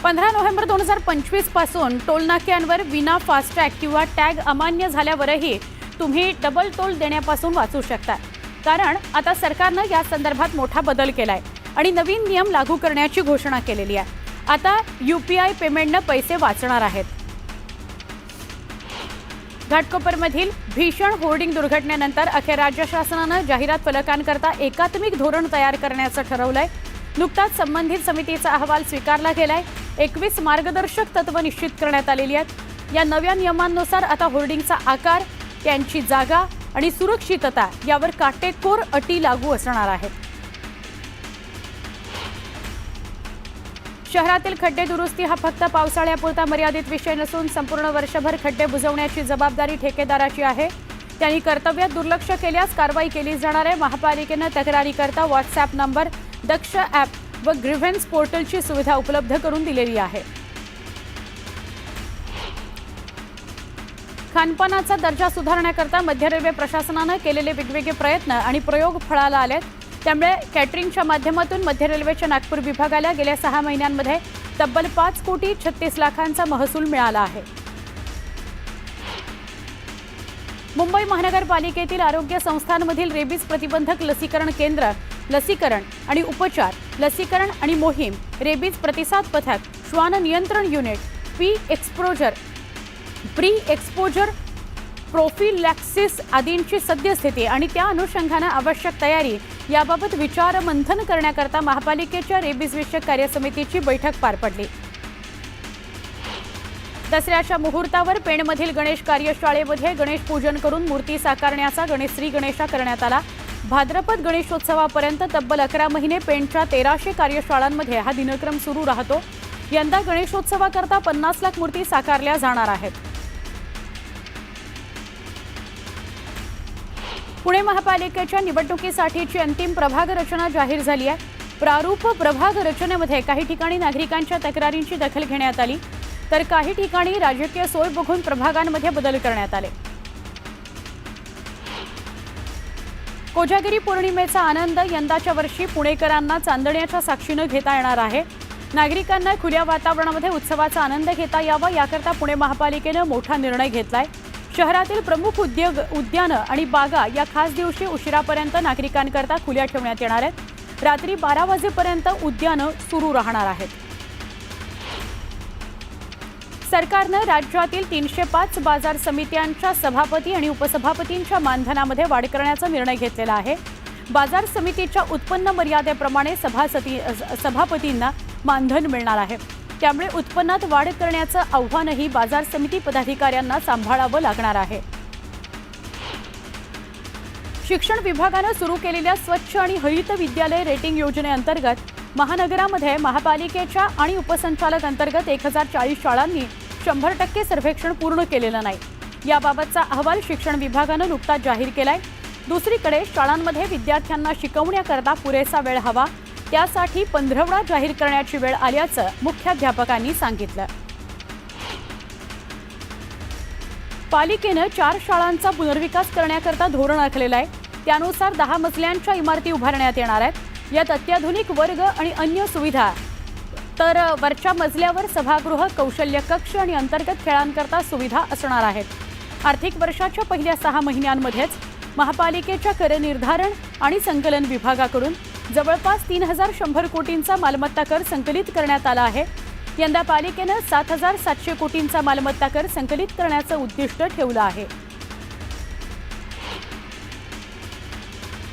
15 November 2025 पासून टोलनाक्यांवर विना FASTag किंवा टॅग अमान्य झाल्यावरही तुम्ही डबल टोल देण्यापासून वाचू शकता। कारण आता सरकारने या संदर्भात मोठा बदल केलाय आणि नवीन नियम लागू करण्याची घोषणा केलेली आहे। आता यूपीआय पेमेंटने पैसे वाचणार आहेत। घाटकोपरमधील भीषण होर्डिंग दुर्घटनेनंतर अखेर राज्य शासनाने जाहिरात फलकांकरता एकात्मिक धोरण तयार करण्याचं ठरवलंय। नुकताच संबंधित समितीचा अहवाल स्वीकारला गेलाय। 21 मार्गदर्शक तत्व निश्चित करण्यात आलेली आहेत। या नव्या नियमांनुसार आता होर्डिंगचा आकार, त्यांची जागा आणि सुरक्षितता यावर काटेकोर अटी लागू असणार आहेत। शहरातील खड्डे दुरुस्ती हा फक्त पावसाळ्यापुरता मर्यादित विषय नसून संपूर्ण वर्षभर खड्डे बुजवण्याची जबाबदारी ठेकेदाराची आहे। त्यांनी कर्तव्यात दुर्लक्ष केल्यास कारवाई केली जाणार आहे। महापालिकेने तक्रारीकरता व्हॉट्सॲप नंबर, दक्ष ॲप व ग्रीव्हन्स पोर्टलची सुविधा उपलब्ध करून दिलेली आहे। खानपानाचा दर्जा सुधारण्याकरता मध्य रेल्वे प्रशासनाने केलेले वेगवेगळे प्रयत्न आणि प्रयोग फळाला आलेत। त्यामुळे कॅटरिंगच्या माध्यमातून मध्य रेल्वेच्या नागपूर विभागाला गेल्या 6 महिन्यांमध्ये तब्बल 5,36,00,000चा महसूल मिळाला आहे। मुंबई महानगरपालिकेतील आरोग्य संस्थांमधील रेबीज प्रतिबंधक लसीकरण केंद्र, लसीकरण आणि उपचार, लसीकरण आणि मोहीम, रेबीज प्रतिसाद पथक, श्वान नियंत्रण युनिट, प्री एक्सपोजर प्रोफिलॅक्सिस आदींची सद्यस्थिती आणि त्या अनुषंगाने आवश्यक तयारी याबाबत विचारमंथन करण्याकरता महापालिकेच्या रेबीज विषयक कार्यसमितीची बैठक पार पडली। दसऱ्याच्या मुहूर्तावर पेणमधील गणेश कार्यशाळेमध्ये गणेश पूजन करून मूर्ती साकारण्याचा श्री गणेशा करण्यात आला। भाद्रपद गणेशोत्सवापर्यंत तब्बल 11 महिने पेणच्या 1300 कार्यशाळांमध्ये हा दिनक्रम सुरू राहतो। यंदा गणेशोत्सवाकरता 50 लाख मूर्ती साकारल्या जाणार आहेत। पुणे महापालिकेच्या निवडणुकीसाठीची अंतिम प्रभाग रचना जाहीर झाली आहे। प्रारूप प्रभाग रचनेमध्ये काही ठिकाणी नागरिकांच्या तक्रारींची दखल घेण्यात आली, तर काही ठिकाणी राजकीय सोय बघून प्रभागांमध्ये बदल करण्यात आले। कोजागिरी पौर्णिमेचा आनंद यंदाच्या वर्षी पुणेकरांना चांदण्याच्या साक्षीने घेता येणार आहे। नागरिकांना खुल्या वातावरणामध्ये उत्सवाचा आनंद घेता यावा याकरता पुणे महापालिकेने मोठा निर्णय घेतलाय। शहरातील प्रमुख उद्यानं आणि बागा या खास दिवशी उशिरापर्यंत नागरिकांकरता खुल्या ठेवण्यात येणार आहेत। रात्री 12 वाजेपर्यंत उद्यानं सुरू राहणार आहेत। सरकारने राज्यातील 305 बाजार समित्यांच्या सभापती आणि उपसभापतींच्या मानधनामध्ये वाढ करण्याचा निर्णय घेतलेला आहे। बाजार समितीच्या उत्पन्न मर्यादेप्रमाणे सभापतींना मानधन मिळणार आहे। त्यामुळे उत्पन्नात वाढ करण्याचं आव्हानही बाजार समिती पदाधिकाऱ्यांना सांभाळावं लागणार आहे। शिक्षण विभागाने सुरू केलेल्या स्वच्छ आणि हरित विद्यालय रेटिंग योजनेअंतर्गत महानगरामध्ये महापालिकेच्या आणि उपसंचालक अंतर्गत 1040 शाळांनी 100% सर्वेक्षण पूर्ण केलेलं नाही। याबाबतचा अहवाल शिक्षण विभागाने नुकताच जाहीर केलाय। दुसरीकडे शाळांमध्ये विद्यार्थ्यांना शिकवण्याकरता पुरेसा वेळ हवा, त्यासाठी 15वडा जाहीर करण्याची वेळ आल्याचं मुख्याध्यापकांनी सांगितलं। पालिकेने 4 शाळांचा पुनर्विकास करण्याकरता धोरण आखलेलं आहे। त्यानुसार 10 मजल्यांच्या इमारती उभारण्यात येणार आहेत। यात अत्याधुनिक वर्ग आणि अन्य सुविधा, तर वरच्या मजल्यावर सभागृह, कौशल्य कक्ष आणि अंतर्गत खेळांकरता सुविधा असणार आहेत। आर्थिक वर्षाच्या पहिल्या 6 महिन्यांमध्येच महापालिकेच्या कर निर्धारण आणि संकलन विभागाकडून जवळपास 3100 कोटींचा मालमत्ता कर संकलित करण्यात आला आहे। यंदा पालिकेने 7700 कोटींचा मालमत्ता कर संकलित करण्याचं उद्दिष्ट ठेवलं आहे।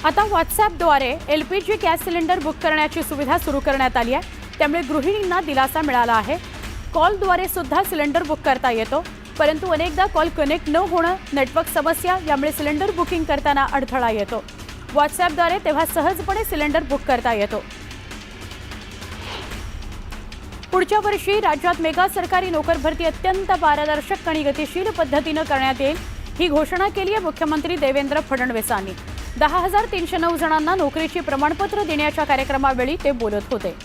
आता व्हॉट्सॲपद्वारे LPG गॅस सिलेंडर बुक करण्याची सुविधा सुरू करण्यात आली आहे। त्यामुळे गृहिणींना दिलासा मिळाला आहे। कॉलद्वारे सुद्धा सिलेंडर बुक करता येतो, परंतु अनेकदा कॉल कनेक्ट न होणं, नेटवर्क समस्या यामुळे सिलेंडर बुकिंग करताना अडथळा येतो। व्हॉट्सॲपद्वारे तेव्हा सहजपणे सिलेंडर बुक करता येतो। पुढच्या वर्षी राज्यात मेगा सरकारी नोकर भरती अत्यंत पारदर्शक आणि गतिशील पद्धतीने करण्यात येईल, ही घोषणा केली आहे मुख्यमंत्री देवेंद्र फडणवीसांनी। 10,309 जणांना नोकरीची प्रमाणपत्र देण्याच्या कार्यक्रमावेळी ते बोलत होते।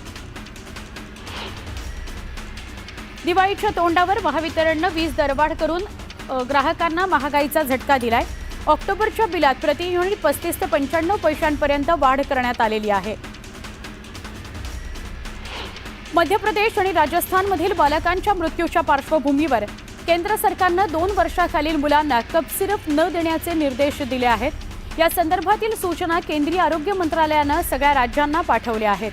दिवाळीच्या तोंडावर महावितरणने वीज दरवाढ करून ग्राहकांना महागाईचा झटका दिलाय। ऑक्टोबरच्या बिलात प्रति युनिट 35 ते 95 पैशांपर्यंत वाढ करण्यात आलेली आहे। मध्य प्रदेश आणि राजस्थानमधील बालकांच्या मृत्यूच्या पार्श्वभूमीवर केंद्र सरकारनं 2 वर्षाखालील मुलांना कप सिरप न देण्याचे निर्देश दिले आहेत। या संदर्भातील सूचना केंद्रीय आरोग्य मंत्रालयानं सगळ्या राज्यांना पाठवल्या आहेत।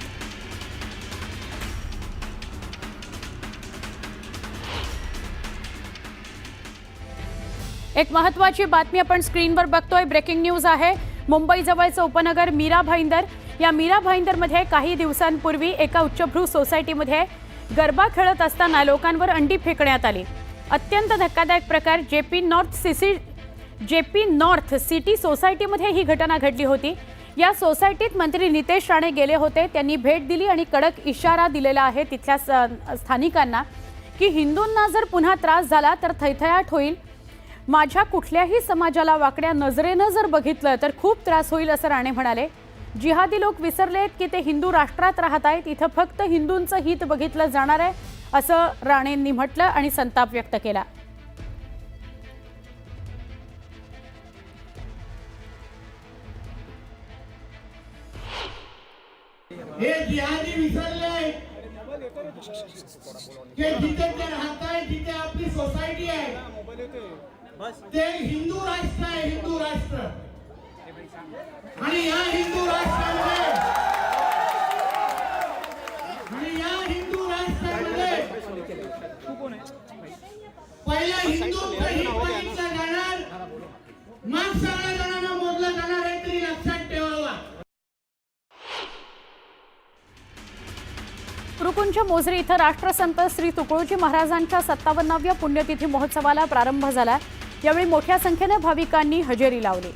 एक महत्त्वाची बातमी आपण स्क्रीनवर बघतोय। ब्रेकिंग न्यूज आहे। मुंबई जवळचं उपनगर मीरा भाईंदर, या मीरा भाईंदरमध्ये काही दिवसांपूर्वी एका उच्चभ्रू सोसायटीमध्ये गरबा खेळत असताना लोकांवर अंडी फेकण्यात आली। अत्यंत धक्कादायक प्रकार जेपी नॉर्थ सिटी सोसायटीमध्ये ही घटना घडली होती। या सोसायटीत मंत्री नितेश राणे गेले होते। त्यांनी भेट दिली आणि कडक इशारा दिलेला आहे तिथल्या स्थानिकांना की हिंदूंना जर पुन्हा त्रास झाला तर थैथयाट होईल। माझ्या कुठल्याही समाजाला वाकड्या नजरेनं जर बघितलं तर खूप त्रास होईल असं राणे म्हणाले। जिहादी लोक विसरलेत की ते हिंदू राष्ट्रात राहत आहेत, इथं फक्त हिंदूंचं हित बघितलं जाणार आहे असं राणेंनी म्हटलं आणि संताप व्यक्त केला। हे जिहादी विसरले की जिथे ते राहताय, जिथे आपली सोसायटी आहे ते हिंदू राष्ट्र आहे, हिंदू राष्ट्र। आणि या हिंदू राष्ट्रामध्ये पहिला हिंदूंचं हित बघितलं जाणार, मग सगळ्या जणांना मोजलं जाणार आहे तरी लक्षात ठेवावा। गुरुकुंज मोझरी इथं राष्ट्रसंत श्री तुकडोजी महाराजांच्या 57व्या पुण्यतिथी महोत्सवाला प्रारंभ झाला। यावेळी मोठ्या संख्येने भाविकांनी हजेरी लावली।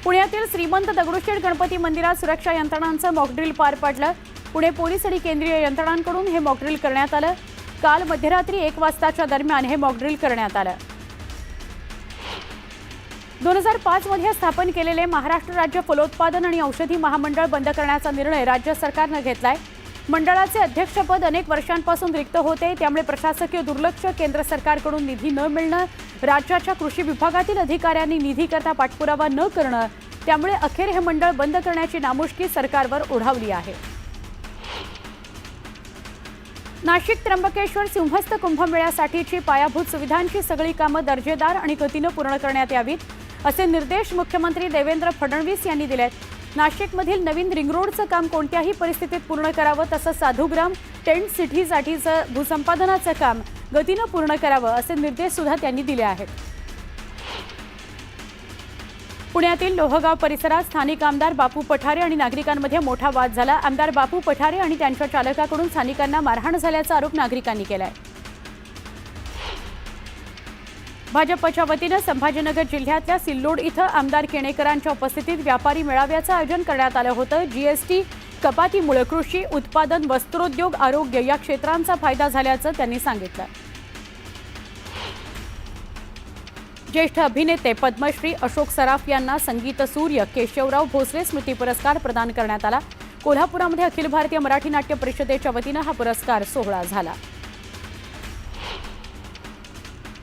पुण्यातील श्रीमंत दगडूशेठ गणपती मंदिरात सुरक्षा यंत्रणांचं मॉकड्रिल पार पडलं। पुणे पोलीस आणि केंद्रीय यंत्रणांकडून हे मॉकड्रिल करण्यात आलं। काल मध्यरात्री 1 वाजताच्या दरम्यान हे मॉकड्रिल करण्यात आलं। 2005 मध्ये स्थापन केलेले महाराष्ट्र राज्य फलोत्पादन आणि औषधी महामंडळ बंद करण्याचा निर्णय राज्य सरकारनं घेतलाय। मंडळाचे अध्यक्षपद अनेक वर्षांपासून रिक्त होते, त्यामुळे प्रशासकीय दुर्लक्ष, केंद्र सरकारकडून निधी न मिळणं, राज्याच्या कृषी विभागातील अधिकाऱ्यांनी निधीकरता पाठपुरावा न करणं, त्यामुळे अखेर हे मंडळ बंद करण्याची नामुष्की सरकारवर ओढावली आहे। नाशिक त्र्यंबकेश्वर सिंहस्थ कुंभमेळ्यासाठीची पायाभूत सुविधांची सगळी कामं दर्जेदार आणि गतीनं पूर्ण करण्यात यावीत, असे निर्देश मुख्यमंत्री देवेंद्र फडणवीस यांनी दिलेत। नाशिकमधील नवीन रिंग रोडचं काम कोणत्याही परिस्थितीत पूर्ण करावं, तसंच साधुग्राम टेंट सिटीसाठीचं भूसंपादनाचं काम गतीनं पूर्ण करावं, असे निर्देश सुद्धा त्यांनी दिले आहेत। पुण्यातील लोहगाव परिसरात स्थानिक आमदार बापू पठारे आणि नागरिकांमध्ये मोठा वाद झाला। आमदार बापू पठारे आणि त्यांच्या चालकाकडून स्थानिकांना मारहाण झाल्याचा आरोप नागरिकांनी केलाय। भाजपच्या वतीनं संभाजीनगर जिल्ह्यातल्या सिल्लोड इथं आमदार केणेकरांच्या उपस्थितीत व्यापारी मेळाव्याचं आयोजन करण्यात आलं होतं। जीएसटी कपातीमुळे कृषी उत्पादन, वस्त्रोद्योग, आरोग्य या क्षेत्रांचा फायदा झाल्याचं त्यांनी सांगितलं। ज्येष्ठ अभिनेते पद्मश्री अशोक सराफ यांना संगीत सूर्य केशवराव भोसले स्मृती पुरस्कार प्रदान करण्यात आला। कोल्हापुरामध्ये अखिल भारतीय मराठी नाट्य परिषदेच्या वतीनं हा पुरस्कार सोहळा झाला।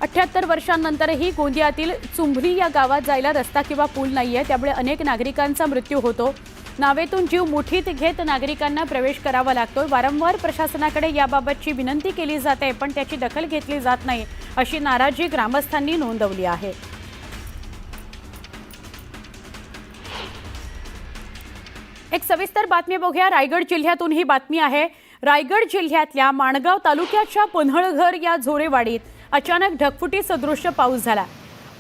78 वर्षांनंतरही गोंदियातील चुंभरी या गावात जायला रस्ता किंवा पूल नाहीये, त्यामुळे अनेक नागरिकांचा मृत्यू होतो। नावेतून जीव मुठीत घेत नागरिकांना प्रवेश करावा लागतो। वारंवार प्रशासनाकडे याबाबतची विनंती केली जाते, पण त्याची दखल घेतली जात नाही, अशी नाराजी ग्रामस्थांनी नोंदवली आहे। एक सविस्तर बातमी बघूया। रायगड जिल्ह्यातून ही बातमी आहे। रायगड जिल्ह्यातल्या माणगाव तालुक्याच्या पन्हळघर या झोरेवाडीत अचानक ढगफुटी सदृश्य पाऊस झाला।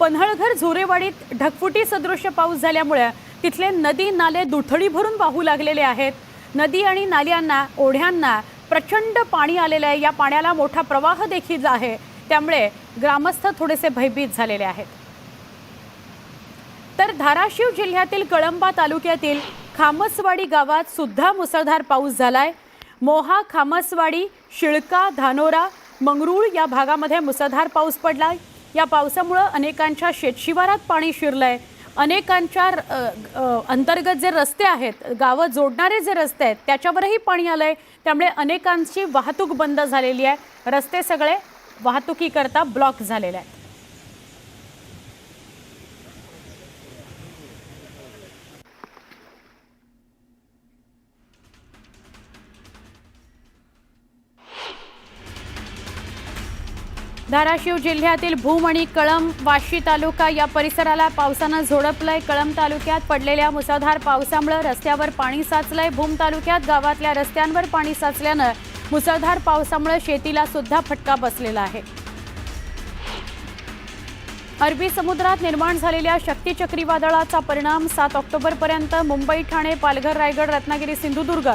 पन्हळघर झोरेवाडीत ढगफुटी सदृश्य पाऊस झाल्यामुळे तिथले नदी नाले दुथडी भरून वाहू लागलेले आहेत। नदी आणि नाल्यांना, ओढ्यांना प्रचंड पाणी आलेलं आहे। या पाण्याला मोठा प्रवाह देखील आहे, त्यामुळे ग्रामस्थ थोडेसे भयभीत झालेले आहेत। तर धाराशिव जिल्ह्यातील कळंबा तालुक्यातील खामसवाडी गावात सुद्धा मुसळधार पाऊस झालाय। मोहा, खामसवाडी, शिळका, धानोरा, मंगरूळ या भागामध्ये मुसळधार पाऊस पडलाय। या पावसामुळे अनेकांच्या शेतशिवारात पाणी शिरलंय। अनेकांच्या अंतर्गत जे रस्ते आहेत, गावं जोडणारे जे रस्ते आहेत, त्याच्यावरही पाणी आलंय, त्यामुळे अनेकांची वाहतूक बंद झालेली आहे। रस्ते सगळे वाहतुकीकरता ब्लॉक झालेले आहेत। धाराशिव जिल्ह्यातील भूम आणि कळंब वाशी तालुका या परिसराला पावसानं झोडपलंय। कळंब तालुक्यात पडलेल्या मुसळधार पावसामुळे रस्त्यावर पाणी साचलंय। भूम तालुक्यात गावातल्या रस्त्यांवर पाणी साचल्यानं मुसळधार पावसामुळे शेतीला सुद्धा फटका बसलेला आहे। अरबी समुद्रात निर्माण झालेल्या शक्ती चक्रीवादळाचा परिणाम 7 ऑक्टोबरपर्यंत मुंबई, ठाणे, पालघर, रायगड, रत्नागिरी, सिंधुदुर्ग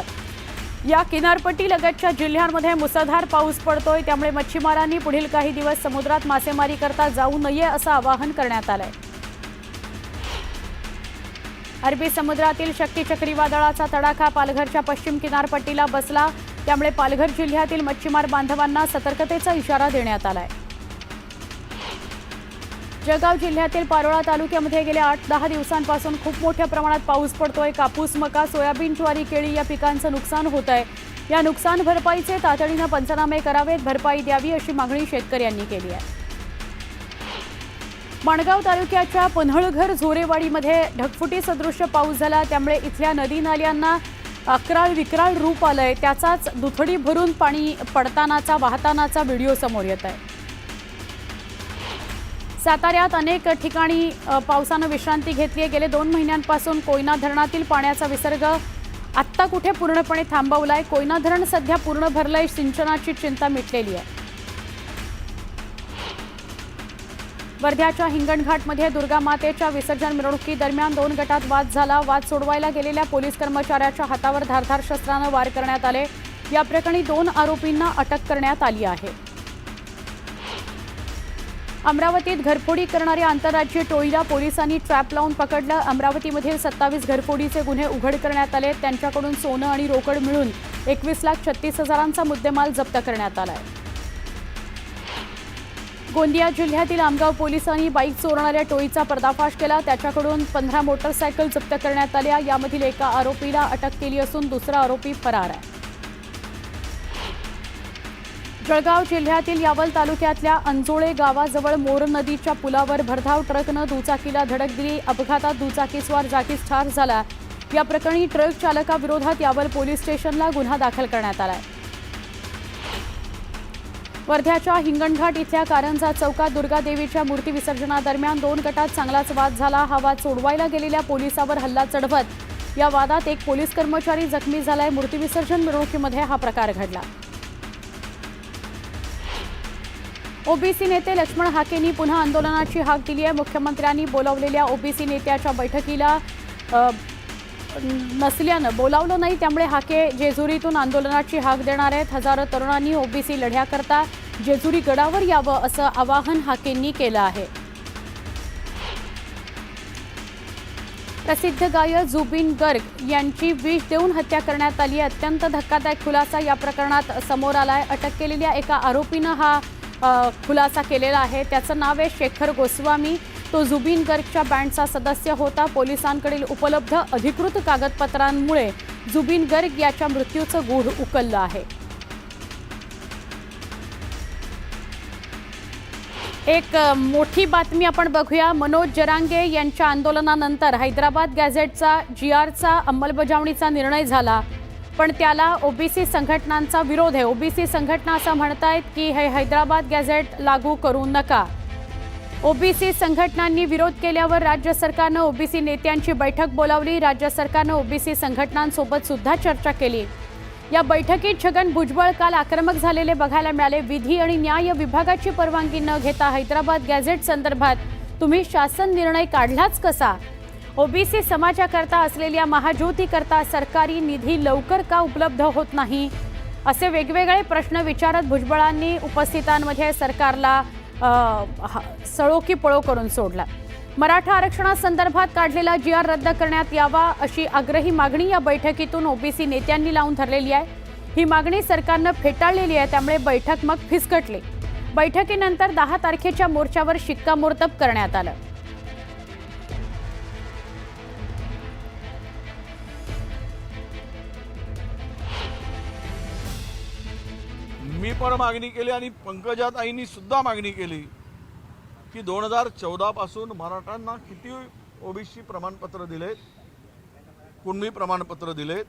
या किनारपट्टी लगतच्या जिल्ह्यांमध्ये मुसळधार पाऊस पडतोय। त्यामुळे मच्छीमारांनी पुढील काही दिवस समुद्रात मासेमारी करता जाऊ नये असं आवाहन करण्यात आलंय। अरबी समुद्रातील शक्ती चक्रीवादळाचा तडाखा पालघरच्या पश्चिम किनारपट्टीला बसला। त्यामुळे पालघर जिल्ह्यातील मच्छीमार बांधवांना सतर्कतेचा इशारा देण्यात आलाय। जळगाव जिल्ह्यातील पारोळा तालुक्यामध्ये गेल्या 8-10 दिवसांपासून खूप मोठ्या प्रमाणात पाऊस पडतोय। कापूस, मका, सोयाबीन, ज्वारी, केळी या पिकांचं नुकसान होत आहे। या नुकसान भरपाईचे तातडीनं पंचनामे करावेत, भरपाई द्यावी अशी मागणी शेतकऱ्यांनी केली आहे। माणगाव तालुक्याच्या पन्हळघर झोरेवाडीमध्ये ढगफुटी सदृश्य पाऊस झाला। त्यामुळे इथल्या नदी नाल्यांना अकराळ विक्राळ रूप आलंय। त्याचाच दुथडी भरून पाणी पडतानाचा वाहतानाचा व्हिडिओ समोर येत आहे। साताऱ्यात अनेक ठिकाणी पावसानं विश्रांती घेतली आहे। गेले 2 महिन्यांपासून कोयना धरणातील पाण्याचा विसर्ग आत्ता कुठे पूर्णपणे थांबवलाय। कोयना धरण सध्या पूर्ण भरलंय, सिंचनाची चिंता मिटलेली आहे। वर्ध्याच्या हिंगणघाटमध्ये दुर्गा मातेच्या विसर्जन मिरवणुकीदरम्यान 2 गटात वाद झाला। वाद सोडवायला गेलेल्या पोलीस कर्मचाऱ्याच्या हातावर धारदार शस्त्रानं वार करण्यात आले। या प्रकरणी 2 आरोपींना अटक करण्यात आली आहे। अमरावतीत घरफोडी करणाऱ्या आंतरराज्यीय टोळीला पोलिसांनी ट्रॅप लावून पकडलं। अमरावतीमधील 27 घरफोडीचे गुन्हे उघड करण्यात आले। त्यांच्याकडून सोनं आणि रोकड मिळून 21,36,000चा मुद्देमाल जप्त करण्यात आलाय। गोंदिया जिल्ह्यातील आमगाव पोलिसांनी बाईक चोरणाऱ्या टोळीचा पर्दाफाश केला। त्याच्याकडून 15 मोटरसायकल जप्त करण्यात आल्या। यामधील एका आरोपीला अटक केली असून दुसरा आरोपी फरार आहे। जळगाव जिल्ह्यातील यावल तालुक्यातल्या अंजोळे गावाजवळ मोर नदीच्या पुलावर भरधाव ट्रकनं दुचाकीला धडक दिली। अपघातात दुचाकीस्वार जागीच ठार झाला। या प्रकरणी ट्रक चालकाविरोधात यावल पोलीस स्टेशनला गुन्हा दाखल करण्यात आलाय। वर्ध्याच्या हिंगणघाट इथल्या कारंजा चौकात दुर्गादेवीच्या मूर्ती विसर्जनादरम्यान 2 गटात चांगलाच वाद झाला। हा वाद सोडवायला गेलेल्या पोलिसावर हल्ला चढवत या वादात एक पोलीस कर्मचारी जखमी झालाय। मूर्ती विसर्जन मिरवणुकीमध्ये हा प्रकार घडला। ओबीसी नेते लक्ष्मण हाकेंनी पुन्हा आंदोलनाची हाक दिली आहे। मुख्यमंत्र्यांनी बोलावलेल्या ओबीसी नेत्याच्या बैठकीला नसल्यानं बोलावलं नाही। त्यामुळे हाके जेजुरीतून आंदोलनाची हाक देणार आहेत। हजारो तरुणांनी ओबीसी लढ्याकरता जेजुरी गडावर यावं असं आवाहन हाकेंनी केलं आहे। प्रसिद्ध गायक जुबिन गर्ग यांची विष देऊन हत्या करण्यात आली आहे। अत्यंत धक्कादायक खुलासा या प्रकरणात समोर आलाय। अटक केलेल्या एका आरोपीनं हा खुलासा केलेला आहे। त्याचं नाव आहे शेखर गोस्वामी। तो जुबिन गर्गच्या बँडचा सदस्य होता। पोलिसांकडील उपलब्ध अधिकृत कागदपत्रांमुळे जुबिन गर्ग याच्या मृत्यूचं गूढ उकललं आहे। एक मोठी बातमी आपण बघूया। मनोज जरांगे यांच्या आंदोलनानंतर हैदराबाद गॅझेटचा GRचा अंमलबजावणीचा निर्णय झाला, पण त्याला ओबीसी संघटनांचा विरोध आहे। ओबीसी संघटना असं म्हणतायत की हे हैदराबाद गॅझेट लागू करू नका। ओबीसी संघटनांनी विरोध केल्यावर राज्य सरकारनं ओबीसी नेत्यांची बैठक बोलावली। राज्य सरकारनं ओबीसी संघटनांसोबत सुद्धा चर्चा केली। या बैठकीत छगन भुजबळ काल आक्रमक झालेले बघायला मिळाले। विधी आणि न्याय विभागाची परवानगी न घेता हैदराबाद गॅझेट संदर्भात तुम्ही शासन निर्णय काढलाच कसा? ओबीसी समाजाकरता असलेल्या महाज्योतीकरता सरकारी निधी लवकर का उपलब्ध होत नाही? असे वेगवेगळे प्रश्न विचारत भुजबळांनी उपस्थितांमध्ये सरकारला सळो की पळो करून सोडला। मराठा आरक्षणासंदर्भात काढलेला GR रद्द करण्यात यावा अशी आग्रही मागणी या बैठकीतून ओबीसी नेत्यांनी लावून धरलेली आहे। ही मागणी सरकारनं फेटाळलेली आहे। त्यामुळे बैठक मग फिसकटली। बैठकीनंतर 10 तारखेच्या मोर्चावर शिक्कामोर्तब करण्यात आलं। मी पण मागणी केली आणि पंकजाताईंनी सुद्धा मागणी केली की 2014 पासून मराठ्यांना किती ओबीसी प्रमाणपत्र दिलेत, कुणबी प्रमाणपत्र दिलेत,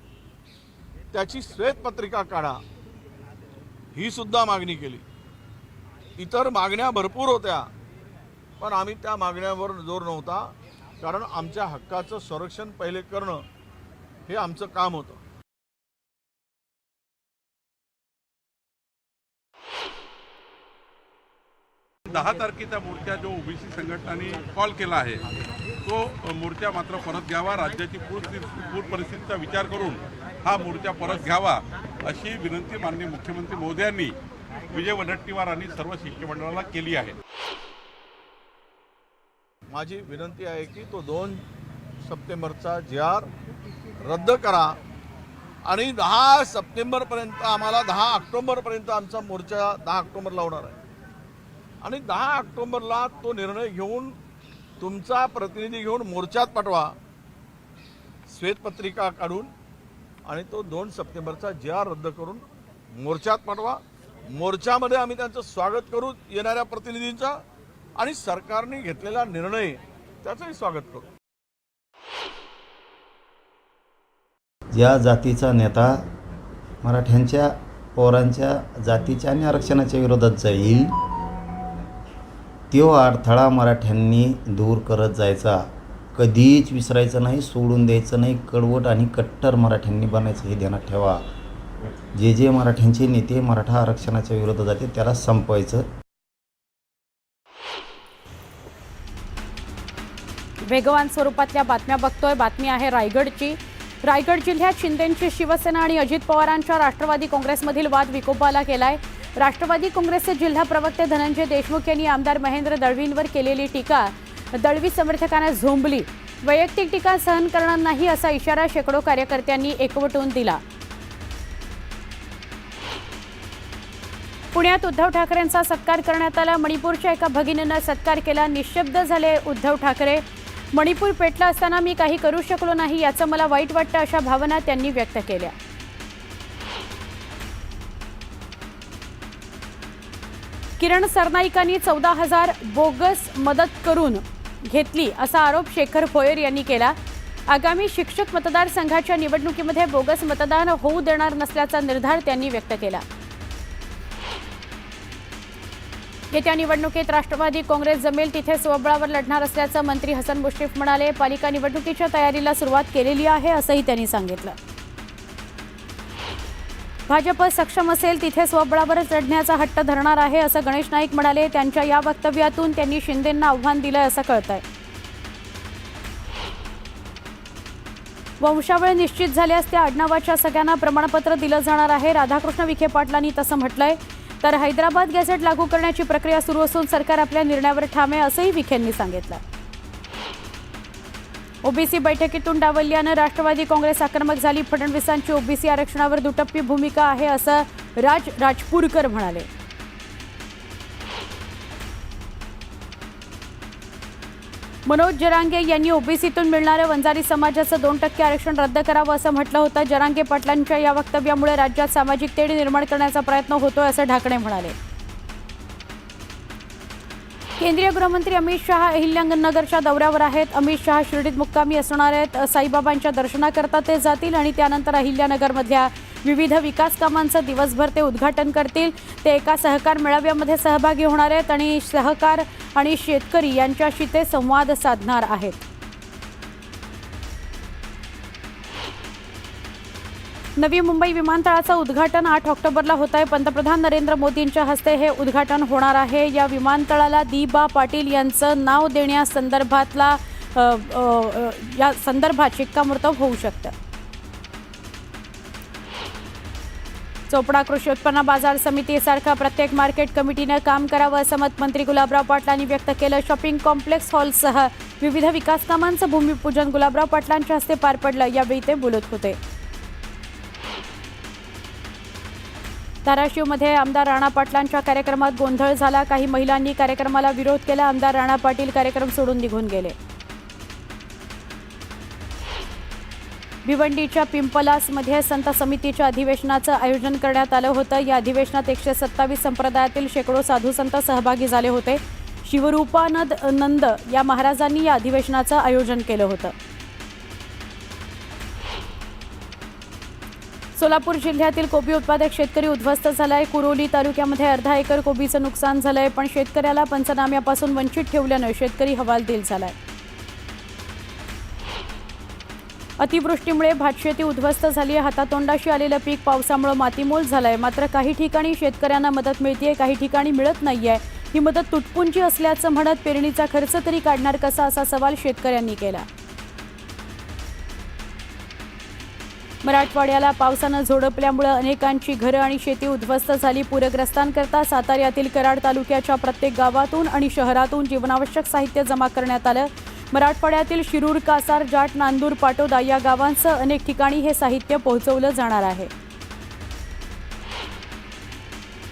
त्याची श्वेतपत्रिका काढा, ही सुद्धा मागणी केली। इतर मागण्या भरपूर होत्या, पण आम्ही त्या मागण्यावर जोर नव्हता, कारण आमच्या हक्काचं संरक्षण पहिले करणं हे आमचं काम होतं. दहा तारखेचा मोर्चा जो ओबीसी संघटनांनी कॉल केला आहे तो मोर्चा मात्र परत घ्यावा. राज्याची पूर परिस्थितीचा विचार करून हा मोर्चा परत घ्यावा अशी विनंती माननीय मुख्यमंत्री महोदयांनी विजय वडेट्टीवार आणि सर्व शिष्टमंडळाला केली आहे. माझी विनंती आहे की तो 2 सप्टेंबरचा GR रद्द करा आणि 10 सप्टेंबरपर्यंत आम्हाला 10 ऑक्टोबरपर्यंत आमचा मोर्चा 10 ऑक्टोबर लावणार आहे आणि 10 ऑक्टोबरला तो निर्णय घेऊन तुमचा प्रतिनिधी घेऊन मोर्चात पाठवा, श्वेतपत्रिका काढून, आणि तो 2 सप्टेंबरचा GR रद्द करून मोर्चात पाठवा. मोर्चामध्ये आम्ही त्यांचं स्वागत करू, येणाऱ्या प्रतिनिधींचा, आणि सरकारने घेतलेला निर्णय त्याचंही स्वागत करू. ज्या जातीचा नेता मराठ्यांच्या पोरांच्या जातीच्या आणि आरक्षणाच्या विरोधात जाईल तो अडथळा मराठ्यांनी दूर करत जायचा, कधीच विसरायचं नाही, सोडून द्यायचं नाही. कडवट आणि कट्टर मराठ्यांनी बनायचं हे ध्यानात ठेवा. जे मराठ्यांचे नेते मराठा आरक्षणाच्या विरोधात जाते त्याला संपवायचं. वेगवान स्वरूपातल्या बातम्या बघतोय. बातमी आहे रायगडची. रायगड जिल्ह्यात शिंदेंची शिवसेना आणि अजित पवारांच्या राष्ट्रवादी काँग्रेसमधील वाद विकोपाला गेलाय. राष्ट्रवादी काँग्रेसचे जिल्हा प्रवक्ते धनंजय देशमुख यांनी आमदार महेंद्र दळवींवर केलेली टीका दळवी समर्थकांना झोंबली. वैयक्तिक टीका सहन करणार नाही असा इशारा शेकडो कार्यकर्त्यांनी एकवटून दिला. पुण्यात उद्धव ठाकरेंचा सत्कार करण्यात आला. मणिपूरच्या एका भगिनीनं सत्कार केला. निशब्द झाले उद्धव ठाकरे. मणिपूर पेटला असताना मी काही करू शकलो नाही याचं मला वाईट वाटतं अशा भावना त्यांनी व्यक्त केल्या. किरण सरनाईकांनी 14,000 बोगस मदत करून घेतली असा आरोप शेखर भोयर यांनी केला. आगामी शिक्षक मतदारसंघाच्या निवडणुकीमध्ये बोगस मतदान होऊ देणार नसल्याचा निर्धार त्यांनी व्यक्त केला. येत्या निवडणुकीत राष्ट्रवादी काँग्रेस जमेल तिथे स्वबळावर लढणार असल्याचं मंत्री हसन मुश्रीफ म्हणाले. पालिका निवडणुकीच्या तयारीला सुरुवात केलेली आहे असंही त्यांनी सांगितलं. भाजप सक्षम असेल तिथे स्वबळावरच लढण्याचा हट्ट धरणार आहे असं गणेश नाईक म्हणाले. त्यांच्या या वक्तव्यातून त्यांनी शिंदेंना आव्हान दिलंय असं कळतंय. वंशावळ निश्चित झाल्यास त्या आडनावाच्या सगळ्यांना प्रमाणपत्र दिलं जाणार आहे. राधाकृष्ण विखे पाटलांनी तसं म्हटलंय. तर हैदराबाद गॅझेट लागू करण्याची प्रक्रिया सुरू असून सरकार आपल्या निर्णयावर ठाम आहे असंही विखेंनी सांगितलं. ओबीसी बैठकीतून डावलल्यानं राष्ट्रवादी काँग्रेस आक्रमक झाली. फडणवीसांची ओबीसी आरक्षणावर दुटप्पी भूमिका आहे असं राजपूरकर म्हणाले. मनोज जरांगे यांनी ओबीसीतून मिळणारं वंजारी समाजाचं 2% आरक्षण रद्द करावं असं म्हटलं होतं. जरांगे पाटलांच्या या वक्तव्यामुळे राज्यात सामाजिक तेढ निर्माण करण्याचा प्रयत्न होतोय असं ढाकणे म्हणाले. केंद्रीय गृहमंत्री अमित शहा अहिल्यानगरच्या दौऱ्यावर आहेत. अमित शहा शिर्डीत मुक्कामी असणार आहेत. साईबाबांच्या दर्शनाकरता ते जातील आणि त्यानंतर अहिल्यानगरमधल्या विविध विकास कामांचं दिवसभर ते उद्घाटन करतील. ते एका सहकार मेळाव्यामध्ये सहभागी होणार आहेत आणि सहकार आणि शेतकरी यांच्याशी ते संवाद साधणार आहेत. नवी मुंबई विमानतळाचं उद्घाटन 8 ऑक्टोबरला होत आहे. पंतप्रधान नरेंद्र मोदींच्या हस्ते हे उद्घाटन होणार आहे. या विमानतळाला दी.बा. पाटील यांचं नाव देण्यासंदर्भातला या संदर्भात शिक्कामोर्तब होऊ शकतं. चोपडा कृषी उत्पन्न बाजार समितीसारखा प्रत्येक मार्केट कमिटीनं काम करावं असं मत मंत्री गुलाबराव पाटलांनी व्यक्त केलं. शॉपिंग कॉम्प्लेक्स हॉलसह विविध विकास कामांचं भूमिपूजन गुलाबराव पाटलांच्या हस्ते पार पडलं. यावेळी ते बोलत होते. धाराशिवमध्ये आमदार राणा पाटलांच्या कार्यक्रमात गोंधळ झाला. काही महिलांनी कार्यक्रमाला विरोध केला. आमदार राणा पाटील कार्यक्रम सोडून निघून गेले. भिवंडीच्या पिंपलासमध्ये संत समितीच्या अधिवेशनाचं आयोजन करण्यात आलं होतं. या अधिवेशनात 127 संप्रदायातील शेकडो साधू संत सहभागी झाले होते. शिवरूपानंद या महाराजांनी या अधिवेशनाचं आयोजन केलं होतं. सोलापूर जिल्ह्यातील कोबी उत्पादक शेतकरी उद्ध्वस्त झालाय. कुरोली तालुक्यामध्ये अर्धा एकर कोबीचं नुकसान झालंय, पण शेतकऱ्याला पंचनाम्यापासून वंचित ठेवल्यानं शेतकरी हवालदिल झालाय. अतिवृष्टीमुळे भातशेती उद्ध्वस्त झाली आहे. हातातोंडाशी आलेलं पीक पावसामुळे मातीमोल झालंय. मात्र काही ठिकाणी शेतकऱ्यांना मदत मिळतेय, काही ठिकाणी मिळत नाहीये. ही मदत तुटपुंजी असल्याचं म्हणत पेरणीचा खर्च तरी काढणार कसा, असा सवाल शेतकऱ्यांनी केला. मराठवाड्याला पावसानं झोडपल्यामुळे अनेकांची घरं आणि शेती उद्ध्वस्त झाली. पूरग्रस्तांकरता साताऱ्यातील कराड तालुक्याच्या प्रत्येक गावातून आणि शहरातून जीवनावश्यक साहित्य जमा करण्यात आलं. मराठवाड्यातील शिरूर, कासार, जाट, नांदूर, पाटोदा या गावांसह अनेक ठिकाणी हे साहित्य पोहोचवलं जाणार आहे.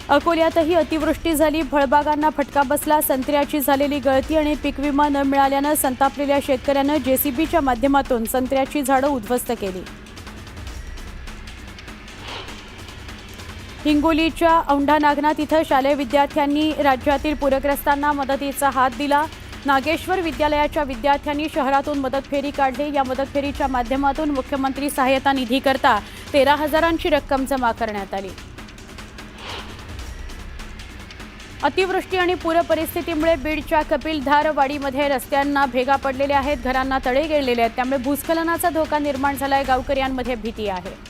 अकोल्यातही अतिवृष्टी झाली. फळबागांना फटका बसला. संत्र्याची झालेली गळती आणि पीक विमा न मिळाल्यानं संतापलेल्या शेतकऱ्यानं जेसीबीच्या माध्यमातून संत्र्याची झाडं उद्ध्वस्त केली. हिंगोलीच्या औंढा नागनाथ इथं शालेय विद्यार्थ्यांनी राज्यातील पूरग्रस्तांना मदतीचा हात दिला. नागेश्वर विद्यालयाच्या विद्यार्थ्यांनी शहरातून मदत फेरी काढली. या मदत फेरीच्या माध्यमातून मुख्यमंत्री सहाय्यता निधीकरता 13,000ची रक्कम जमा करण्यात आली. अतिवृष्टी आणि पूर परिस्थितीमुळे बीडच्या कपिलधारवाडीमध्ये रस्त्यांना भेगा पडलेल्या आहेत. घरांना तडे गेलेले आहेत. त्यामुळे भूस्खलनाचा धोका निर्माण झालाय. गावकऱ्यांमध्ये भीती आहे.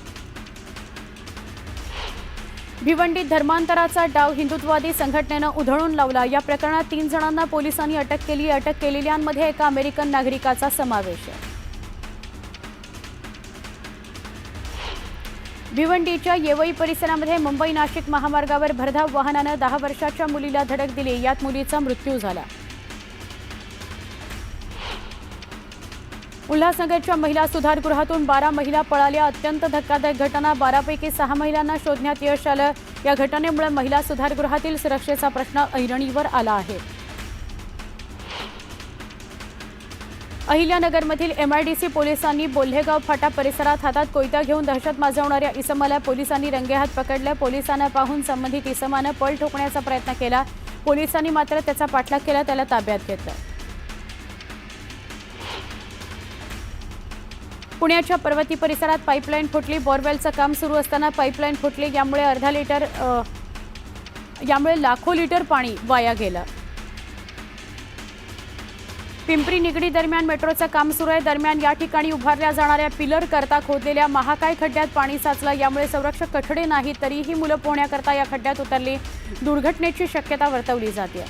भिवंडीत धर्मांतराचा डाव हिंदुत्ववादी संघटनेनं उधळून लावला. या प्रकरणात 3 जणांना पोलिसांनी अटक केली. अटक केलेल्यांमध्ये एका अमेरिकन नागरिकाचा समावेश आहे. भिवंडीच्या येवई परिसरामध्ये मुंबई नाशिक महामार्गावर भरधाव वाहनानं 10 वर्षाच्या मुलीला धडक दिली. यात मुलीचा मृत्यू झाला. उल्हासनगरच्या महिला सुधारगृहातून 12 महिला पळाल्या. अत्यंत धक्कादायक घटना. 12पैकी 6 महिलांना शोधण्यात यश आलं. या घटनेमुळे महिला सुधारगृहातील सुरक्षेचा प्रश्न ऐरणीवर आला आहे. अहिल्यानगरमधील MIDC पोलिसांनी बोल्हेगाव फाटा परिसरात हातात कोयता घेऊन दहशत माजवणाऱ्या इसमाला पोलिसांनी रंगेहात पकडले. पोलिसांना पाहून संबंधित इसमानं पळ ठोकण्याचा प्रयत्न केला. पोलिसांनी मात्र त्याचा पाठलाग केला. त्याला ताब्यात घेतलं. पुण्याच्या पर्वती परिसरात पाईपलाईन फुटली. बोरवेलचं काम सुरू असताना पाईपलाईन फुटली. यामुळे लाखो लिटर पाणी वाया गेलं. पिंपरी निगडी दरम्यान मेट्रोचं काम सुरू आहे. दरम्यान या ठिकाणी उभारल्या जाणाऱ्या पिलर करता खोदलेल्या महाकाय खड्ड्यात पाणी साचलं. यामुळे संरक्षक कठडे नाही, तरीही मुलं पोहण्याकरता या खड्ड्यात उतरली. दुर्घटनेची शक्यता वर्तवली जाते.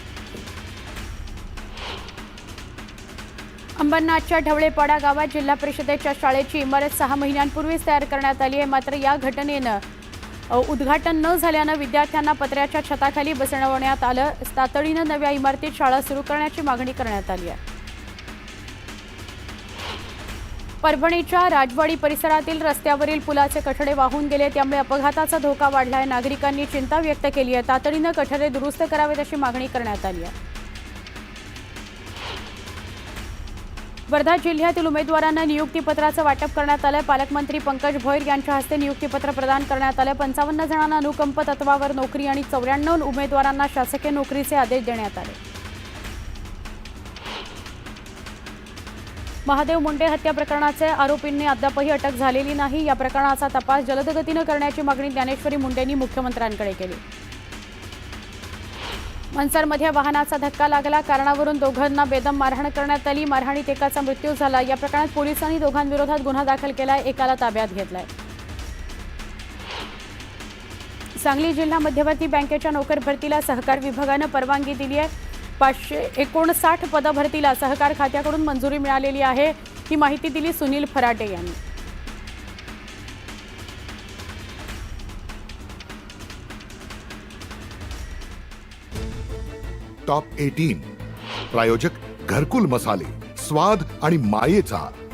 अंबरनाथच्या ढवळेपाडा गावात जिल्हा परिषदेच्या शाळेची इमारत 6 महिन्यांपूर्वीच तयार करण्यात आली आहे. मात्र या घटनेनं उद्घाटन न झाल्यानं विद्यार्थ्यांना पत्र्याच्या छताखाली बसवण्यात आलं. तातडीनं नव्या इमारतीत शाळा सुरू करण्याची मागणी करण्यात आली आहे. परभणीच्या राजवाडी परिसरातील रस्त्यावरील पुलाचे कठडे वाहून गेले. त्यामुळे अपघाताचा धोका वाढला आहे. नागरिकांनी चिंता व्यक्त केली आहे. तातडीनं कठडे दुरुस्त करावेत अशी मागणी करण्यात आली आहे. वर्धा जिल्ह्यातील उमेदवारांना नियुक्तीपत्राचं वाटप करण्यात आलं. पालकमंत्री पंकज भोयर यांच्या हस्ते नियुक्तीपत्र प्रदान करण्यात आलं. 55 जणांना अनुकंप तत्वावर नोकरी आणि 94 उमेदवारांना शासकीय नोकरीचे आदेश देण्यात आले. महादेव मुंडे हत्या प्रकरणाचे आरोपींनी अद्यापही अटक झालेली नाही. या प्रकरणाचा तपास जलद गतीनं करण्याची मागणी ज्ञानेश्वरी मुंडेंनी मुख्यमंत्र्यांकडे केली. मनसरमध्ये वाहनाचा धक्का लागला. कारणावरून दोघांना बेदम मारहाण करण्यात आली. मारहाणीत एकाचा मृत्यू झाला. या प्रकरणात पोलिसांनी दोघांविरोधात गुन्हा दाखल केलाय. एकाला ताब्यात घेतलाय. सांगली जिल्हा मध्यवर्ती बँकेच्या नोकर भरतीला सहकार विभागानं परवानगी दिली आहे. 559 पदभरतीला सहकार खात्याकडून मंजुरी मिळालेली आहे. ही माहिती दिली सुनील फराटे यांनी. टॉप 18 प्रायोजक घरकुल मसाले, स्वाद आणि मायेचा